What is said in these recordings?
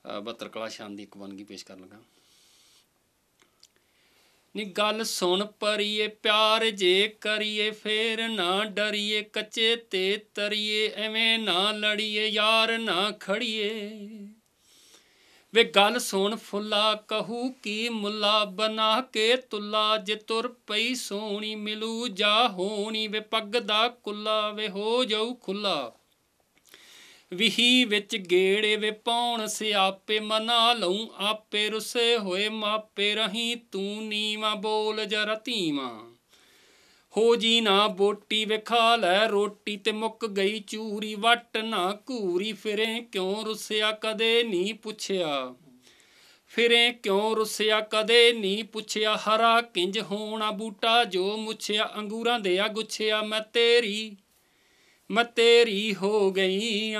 72 कला शान की एक वनगी पेश कर लगा। नी गल सुन परिए प्यार जे करिए फेर ना डरिए कच्चे ते तरिए एवें ना लड़िए यार ना खड़िए। वे गल सुन फुला कहू की मुला बना के तुला जे तुर पई सोनी मिलू जा होनी वे पग दा कुला वे हो जाऊ खुला। विही विच गेड़े वे पौण सियापे मना लऊं आपे रुसे होए मापे रही तू नीवा बोल जरा धीमा। हो जी ना बोटी वे खा लै रोटी ते मुक गई चूरी वट ना घूरी। फिरें क्यों रुसिया कदे नी पुछया फिरें क्यों रुसिया कदे नी पुछया। हरा किंज होना बूटा जो मुछया अंगूरां दे गुछया मैं तेरी हो गई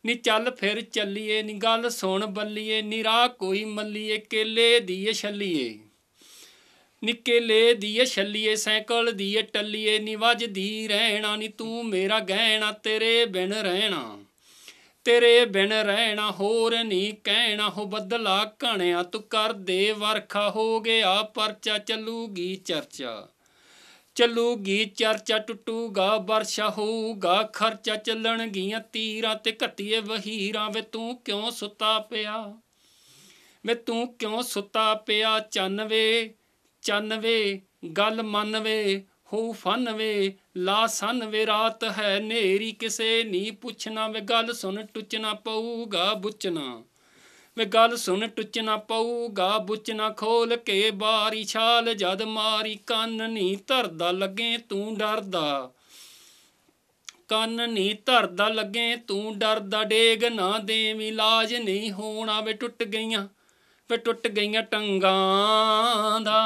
नी चल फिर चलिए नी गल सुन बल्लिए निरा कोई मल्लिए केले दिए छलिए नी केले दिए छलिए सैकल दिए टलिए नी वजदी रहना नी तू मेरा गहना तेरे बिन रहना होर नी कहना। हो बदला घणिया तू कर दे वरखा हो गया परचा चलूगी चर्चा टुटूगा वर्षा होऊगा खर्चा चलणगियां तीरां ते घटिए वहीरां। वे तू क्यों सुता पिया चन वे गल मन वे हो फन वे ला सन वे रात है नेरी किसे नी पुछना। वे गल सुन टुचना पऊगा बुचना वे गल सुन टुचना पऊगा बुचना। खोल के बारी छाल जद मारी कन नी धरदा लगे तू डरदा डेग ना देवी लाज नहीं होना। वे टुट गईयां टंगां दा